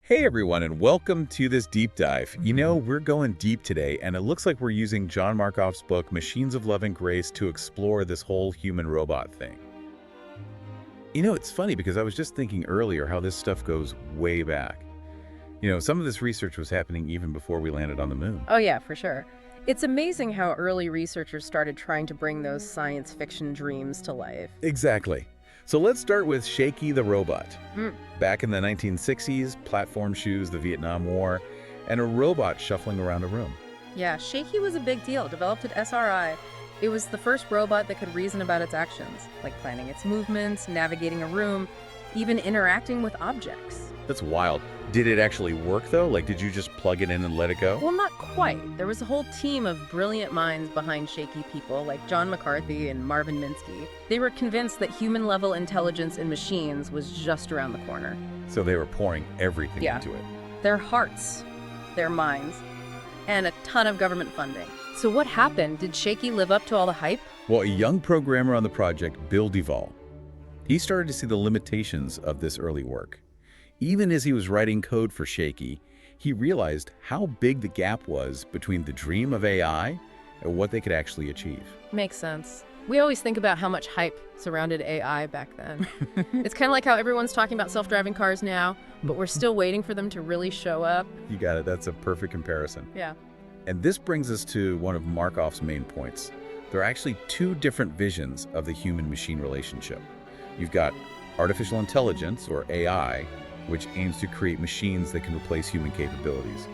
Hey everyone, and welcome to this deep dive. We're going deep today, and it looks like we're using John Markoff's book, Machines of Love and Grace, to explore this whole human-robot thing. It's funny because I was just thinking earlier how this stuff goes way back. Some of this research was happening even before we landed on the moon. Oh yeah, for sure. It's amazing how early researchers started trying to bring those science fiction dreams to life. Exactly. So let's start with Shaky the robot. Hmm. Back in the 1960s, platform shoes, the Vietnam War, and a robot shuffling around a room. Yeah, Shaky was a big deal, developed at SRI. It was the first robot that could reason about its actions, like planning its movements, navigating a room, even interacting with objects. That's wild. Did it actually work, though? Did you just plug it in and let it go? Well, not quite. There was a whole team of brilliant minds behind Shaky people, like John McCarthy and Marvin Minsky. They were convinced that human-level intelligence in machines was just around the corner. So they were pouring everything into it. Their hearts, their minds, and a ton of government funding. So what happened? Did Shaky live up to all the hype? Well, a young programmer on the project, Bill Duvall, he started to see the limitations of this early work. Even as he was writing code for Shaky, he realized how big the gap was between the dream of AI and what they could actually achieve. Makes sense. We always think about how much hype surrounded AI back then. It's kind of like how everyone's talking about self-driving cars now, but we're still waiting for them to really show up. You got it. That's a perfect comparison. Yeah. And this brings us to one of Markoff's main points. There are actually two different visions of the human-machine relationship. You've got artificial intelligence, or AI, which aims to create machines that can replace human capabilities.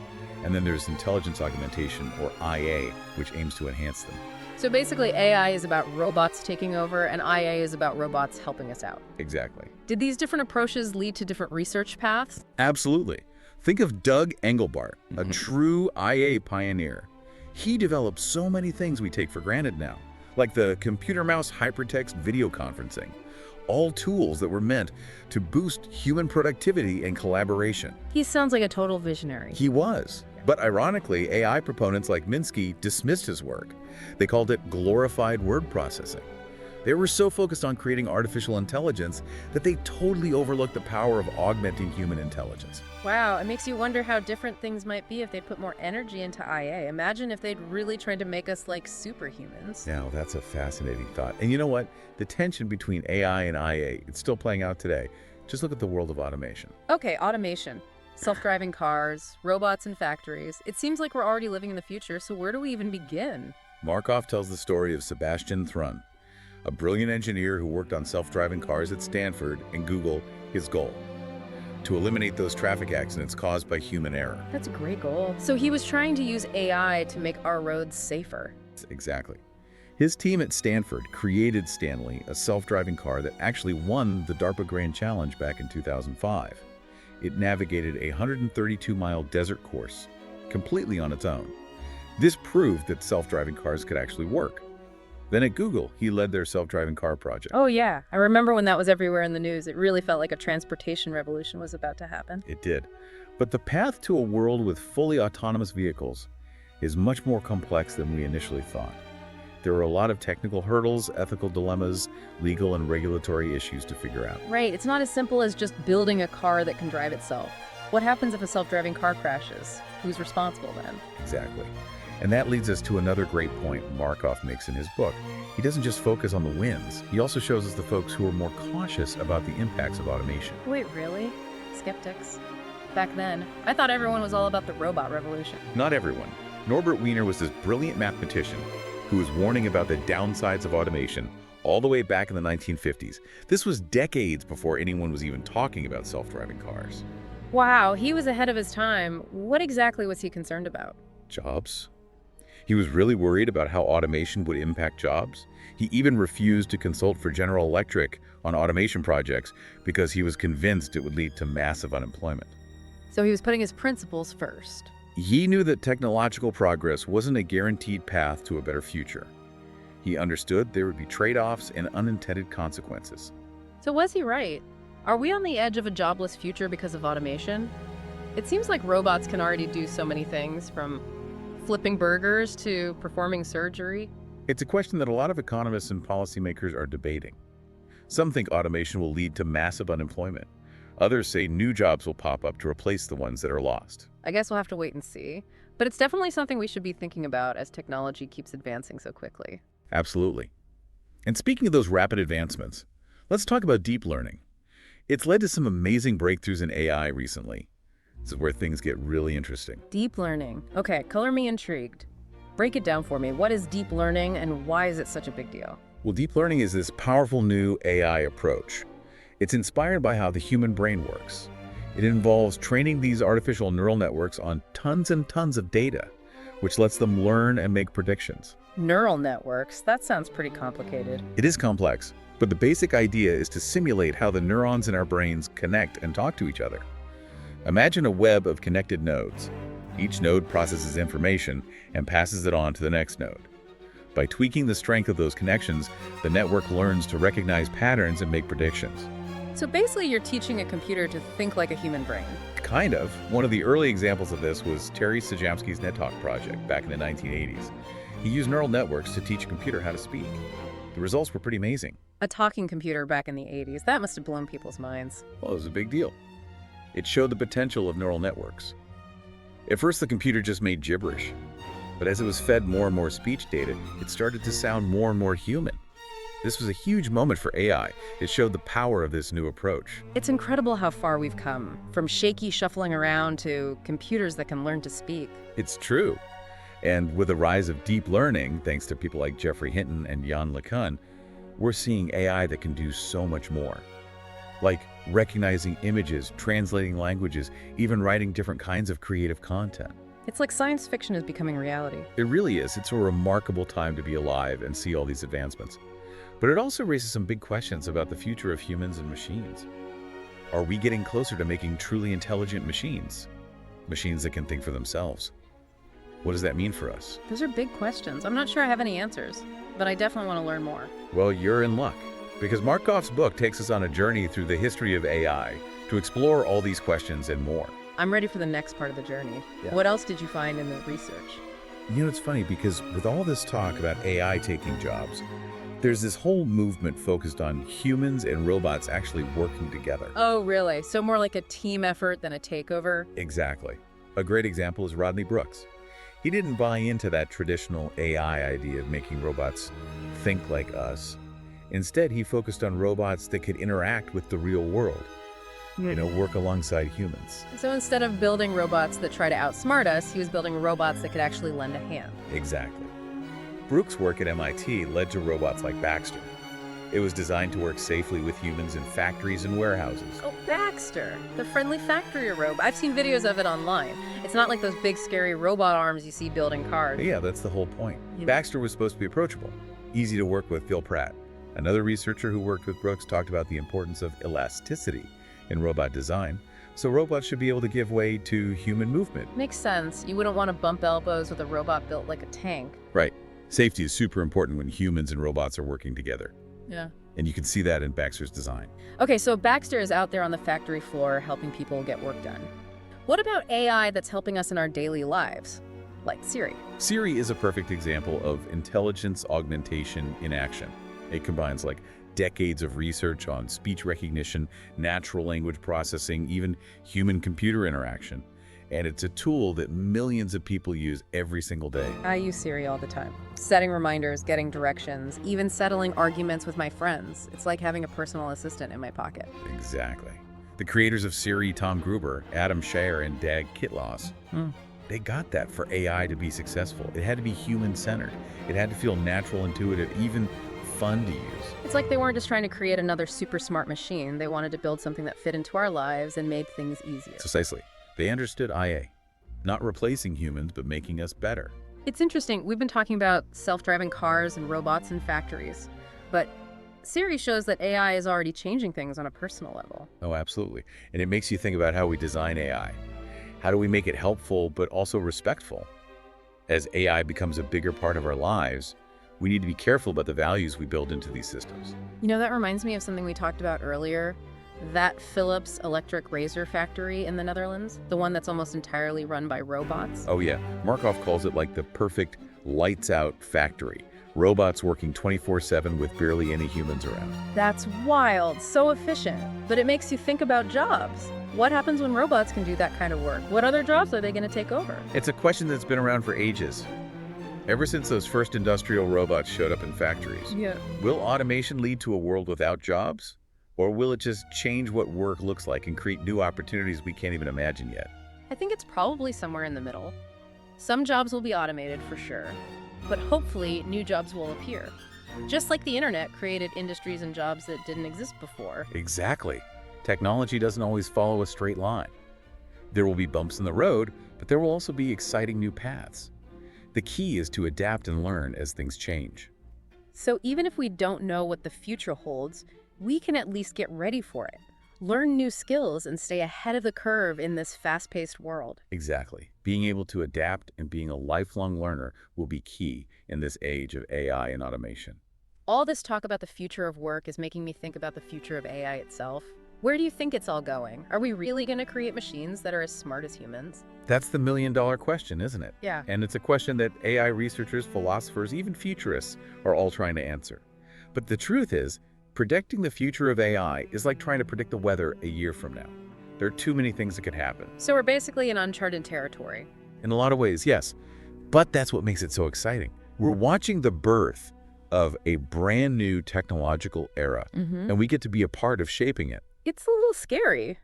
And then there's intelligence augmentation, or IA, which aims to enhance them. So basically, AI is about robots taking over, and IA is about robots helping us out. Exactly. Did these different approaches lead to different research paths? Absolutely. Think of Doug Engelbart, a true IA pioneer. He developed so many things we take for granted now, like the computer mouse hypertext video conferencing. All tools that were meant to boost human productivity and collaboration. He sounds like a total visionary. He was. But ironically, AI proponents like Minsky dismissed his work. They called it glorified word processing. They were so focused on creating artificial intelligence that they totally overlooked the power of augmenting human intelligence. Wow, it makes you wonder how different things might be if they put more energy into IA. Imagine if they'd really tried to make us like superhumans. Now, that's a fascinating thought. And you know what? The tension between AI and IA, it's still playing out today. Just look at the world of automation. Okay, automation. Self-driving cars, robots in factories. It seems like we're already living in the future, so where do we even begin? Markoff tells the story of Sebastian Thrun, a brilliant engineer who worked on self-driving cars at Stanford, and Google, his goal: to eliminate those traffic accidents caused by human error. That's a great goal. So he was trying to use AI to make our roads safer. Exactly. His team at Stanford created Stanley, a self-driving car that actually won the DARPA Grand Challenge back in 2005. It navigated a 132-mile desert course completely on its own. This proved that self-driving cars could actually work. Then at Google, he led their self-driving car project. Oh yeah, I remember when that was everywhere in the news. It really felt like a transportation revolution was about to happen. It did. But the path to a world with fully autonomous vehicles is much more complex than we initially thought. There are a lot of technical hurdles, ethical dilemmas, legal and regulatory issues to figure out. Right, it's not as simple as just building a car that can drive itself. What happens if a self-driving car crashes? Who's responsible then? Exactly. And that leads us to another great point Markoff makes in his book. He doesn't just focus on the wins, he also shows us the folks who are more cautious about the impacts of automation. Wait, really? Skeptics? Back then, I thought everyone was all about the robot revolution. Not everyone. Norbert Wiener was this brilliant mathematician who was warning about the downsides of automation all the way back in the 1950s. This was decades before anyone was even talking about self-driving cars. Wow, he was ahead of his time. What exactly was he concerned about? Jobs. He was really worried about how automation would impact jobs. He even refused to consult for General Electric on automation projects because he was convinced it would lead to massive unemployment. So he was putting his principles first. He knew that technological progress wasn't a guaranteed path to a better future. He understood there would be trade-offs and unintended consequences. So was he right? Are we on the edge of a jobless future because of automation? It seems like robots can already do so many things, from flipping burgers to performing surgery. It's a question that a lot of economists and policymakers are debating. Some think automation will lead to massive unemployment, Others say new jobs will pop up to replace the ones that are lost. I guess we'll have to wait and see. But it's definitely something we should be thinking about as technology keeps advancing so quickly. Absolutely. And speaking of those rapid advancements, let's talk about deep learning. It's led to some amazing breakthroughs in AI recently. This is where things get really interesting. Deep learning. Okay, color me intrigued. Break it down for me. What is deep learning and why is it such a big deal? Well, deep learning is this powerful new AI approach. It's inspired by how the human brain works. It involves training these artificial neural networks on tons and tons of data, which lets them learn and make predictions. Neural networks? That sounds pretty complicated. It is complex, but the basic idea is to simulate how the neurons in our brains connect and talk to each other. Imagine a web of connected nodes. Each node processes information and passes it on to the next node. By tweaking the strength of those connections, the network learns to recognize patterns and make predictions. So basically you're teaching a computer to think like a human brain. Kind of. One of the early examples of this was Terry Sajamski's NetTalk project back in the 1980s. He used neural networks to teach a computer how to speak. The results were pretty amazing. A talking computer back in the 80s. That must have blown people's minds. Well, it was a big deal. It showed the potential of neural networks. At first, the computer just made gibberish. But as it was fed more and more speech data, it started to sound more and more human. This was a huge moment for AI. It showed the power of this new approach. It's incredible how far we've come, from shaky shuffling around to computers that can learn to speak. It's true. And with the rise of deep learning, thanks to people like Geoffrey Hinton and Yann LeCun, we're seeing AI that can do so much more. Like recognizing images, translating languages, even writing different kinds of creative content. It's like science fiction is becoming reality. It really is. It's a remarkable time to be alive and see all these advancements. But it also raises some big questions about the future of humans and machines. Are we getting closer to making truly intelligent machines? Machines that can think for themselves. What does that mean for us? Those are big questions. I'm not sure I have any answers, but I definitely want to learn more. Well, you're in luck, because Markoff's book takes us on a journey through the history of AI to explore all these questions and more. I'm ready for the next part of the journey. Yeah. What else did you find in the research? You know, it's funny because with all this talk about AI taking jobs, there's this whole movement focused on humans and robots actually working together. Oh, really? So more like a team effort than a takeover? Exactly. A great example is Rodney Brooks. He didn't buy into that traditional AI idea of making robots think like us. Instead, he focused on robots that could interact with the real world. Work alongside humans. So instead of building robots that try to outsmart us, he was building robots that could actually lend a hand. Exactly. Brooks' work at MIT led to robots like Baxter. It was designed to work safely with humans in factories and warehouses. Oh, Baxter, the friendly factory robot. I've seen videos of it online. It's not like those big scary robot arms you see building cars. Yeah, that's the whole point. Yeah. Baxter was supposed to be approachable, easy to work with. Phil Pratt, another researcher who worked with Brooks, talked about the importance of elasticity in robot design, so robots should be able to give way to human movement. Makes sense. You wouldn't want to bump elbows with a robot built like a tank. Right. Safety is super important when humans and robots are working together. Yeah. And you can see that in Baxter's design. Okay, so Baxter is out there on the factory floor helping people get work done. What about AI that's helping us in our daily lives, like Siri? Siri is a perfect example of intelligence augmentation in action. It combines decades of research on speech recognition, natural language processing, even human-computer interaction. And it's a tool that millions of people use every single day. I use Siri all the time. Setting reminders, getting directions, even settling arguments with my friends. It's like having a personal assistant in my pocket. Exactly. The creators of Siri, Tom Gruber, Adam Scher, and Dag Kitloss, they got that for AI to be successful. It had to be human-centered. It had to feel natural, intuitive, even fun to use. It's like they weren't just trying to create another super smart machine. They wanted to build something that fit into our lives and made things easier. Precisely. They understood IA, not replacing humans, but making us better. It's interesting. We've been talking about self-driving cars and robots in factories, but Siri shows that AI is already changing things on a personal level. Oh, absolutely. And it makes you think about how we design AI. How do we make it helpful, but also respectful? As AI becomes a bigger part of our lives, we need to be careful about the values we build into these systems. You know, that reminds me of something we talked about earlier. That Philips electric razor factory in the Netherlands, the one that's almost entirely run by robots. Oh yeah, Markoff calls it like the perfect lights-out factory, Robots working 24/7 with barely any humans around. That's wild, so efficient. But it makes you think about jobs. What happens when robots can do that kind of work? What other jobs are they going to take over? It's a question that's been around for ages. Ever since those first industrial robots showed up in factories. Yeah. Will automation lead to a world without jobs? Or will it just change what work looks like and create new opportunities we can't even imagine yet? I think it's probably somewhere in the middle. Some jobs will be automated for sure, but hopefully new jobs will appear. Just like the internet created industries and jobs that didn't exist before. Exactly. Technology doesn't always follow a straight line. There will be bumps in the road, but there will also be exciting new paths. The key is to adapt and learn as things change. So even if we don't know what the future holds, we can at least get ready for it. Learn new skills and stay ahead of the curve in this fast-paced world. Exactly. Being able to adapt and being a lifelong learner will be key in this age of AI and automation. All this talk about the future of work is making me think about the future of AI itself. Where do you think it's all going? Are we really going to create machines that are as smart as humans? That's the million-dollar question, isn't it? Yeah. And it's a question that AI researchers, philosophers, even futurists are all trying to answer. But the truth is, predicting the future of AI is like trying to predict the weather a year from now. There are too many things that could happen. So we're basically in uncharted territory. In a lot of ways, yes. But that's what makes it so exciting. We're watching the birth of a brand new technological era, and we get to be a part of shaping it. It's a little scary,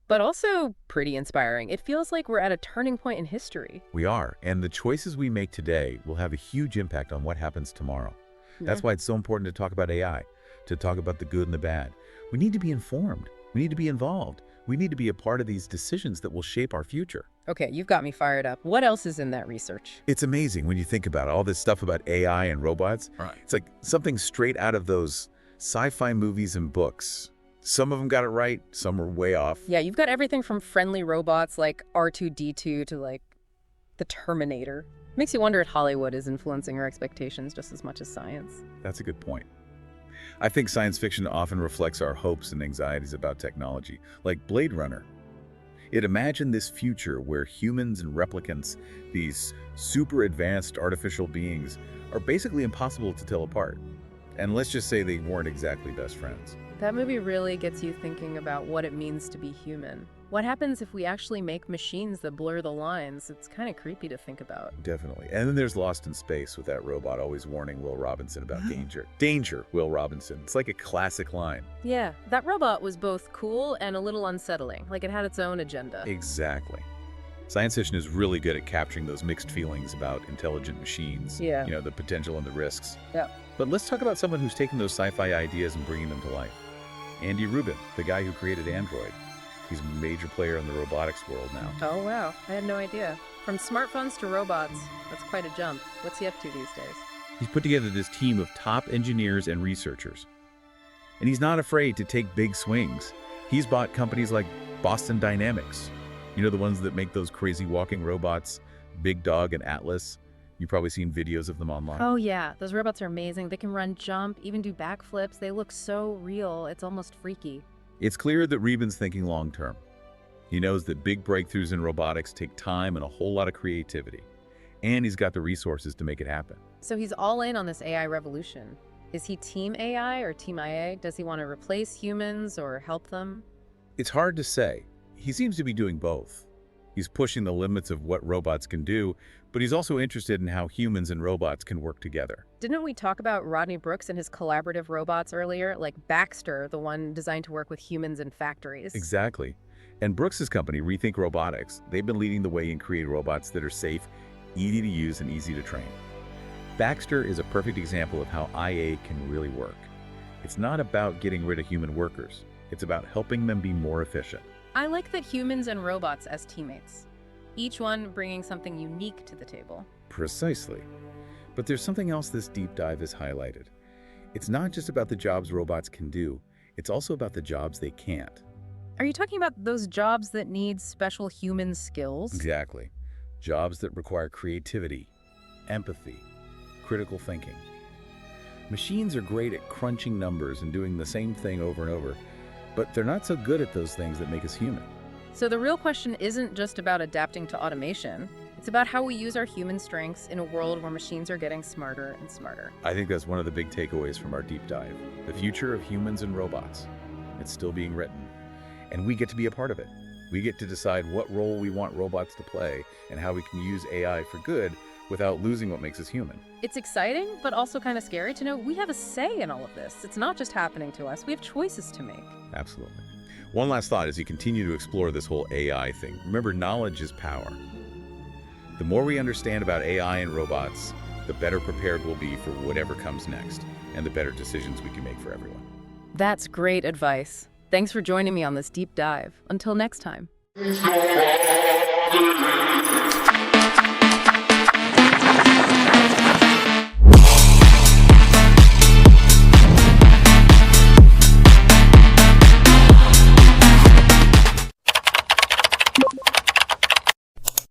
but also pretty inspiring. It feels like we're at a turning point in history. We are, and the choices we make today will have a huge impact on what happens tomorrow. That's why it's so important to talk about AI, to talk about the good and the bad. We need to be informed. We need to be involved. We need to be a part of these decisions that will shape our future. Okay, you've got me fired up. What else is in that research? It's amazing when you think about it, all this stuff about AI and robots. Right. It's like something straight out of those sci-fi movies and books. Some of them got it right, some are way off. Yeah, you've got everything from friendly robots like R2-D2 to like the Terminator. Makes you wonder if Hollywood is influencing our expectations just as much as science. That's a good point. I think science fiction often reflects our hopes and anxieties about technology, like Blade Runner. It imagined this future where humans and replicants, these super advanced artificial beings, are basically impossible to tell apart. And let's just say they weren't exactly best friends. That movie really gets you thinking about what it means to be human. What happens if we actually make machines that blur the lines? It's kind of creepy to think about. Definitely. And then there's Lost in Space with that robot always warning Will Robinson about danger. Danger, Will Robinson. It's like a classic line. Yeah, that robot was both cool and a little unsettling, like it had its own agenda. Exactly. Science fiction is really good at capturing those mixed feelings about intelligent machines. Yeah. You know, the potential and the risks. Yeah. But let's talk about someone who's taken those sci-fi ideas and bringing them to life. Andy Rubin, the guy who created Android. He's a major player in the robotics world now. Oh, wow. I had no idea. From smartphones to robots, that's quite a jump. What's he up to these days? He's put together this team of top engineers and researchers. And he's not afraid to take big swings. He's bought companies like Boston Dynamics. You know, the ones that make those crazy walking robots, Big Dog and Atlas. You've probably seen videos of them online. Oh, yeah. Those robots are amazing. They can run, jump, even do backflips. They look so real. It's almost freaky. It's clear that Rubin's thinking long-term. He knows that big breakthroughs in robotics take time and a whole lot of creativity. And he's got the resources to make it happen. So he's all in on this AI revolution. Is he team AI or team IA? Does he want to replace humans or help them? It's hard to say. He seems to be doing both. He's pushing the limits of what robots can do, but he's also interested in how humans and robots can work together. Didn't we talk about Rodney Brooks and his collaborative robots earlier? Like Baxter, the one designed to work with humans in factories. Exactly. And Brooks's company, Rethink Robotics, they've been leading the way in creating robots that are safe, easy to use, and easy to train. Baxter is a perfect example of how IA can really work. It's not about getting rid of human workers. It's about helping them be more efficient. I like that humans and robots as teammates, each one bringing something unique to the table. Precisely. But there's something else this deep dive has highlighted. It's not just about the jobs robots can do, it's also about the jobs they can't. Are you talking about those jobs that need special human skills? Exactly. Jobs that require creativity, empathy, critical thinking. Machines are great at crunching numbers and doing the same thing over and over, but they're not so good at those things that make us human. So the real question isn't just about adapting to automation. It's about how we use our human strengths in a world where machines are getting smarter and smarter. I think that's one of the big takeaways from our deep dive. The future of humans and robots. It's still being written. And we get to be a part of it. We get to decide what role we want robots to play and how we can use AI for good without losing what makes us human. It's exciting, but also kind of scary to know we have a say in all of this. It's not just happening to us. We have choices to make. Absolutely. One last thought as you continue to explore this whole AI thing. Remember, knowledge is power. The more we understand about AI and robots, the better prepared we'll be for whatever comes next, and the better decisions we can make for everyone. That's great advice. Thanks for joining me on this deep dive. Until next time.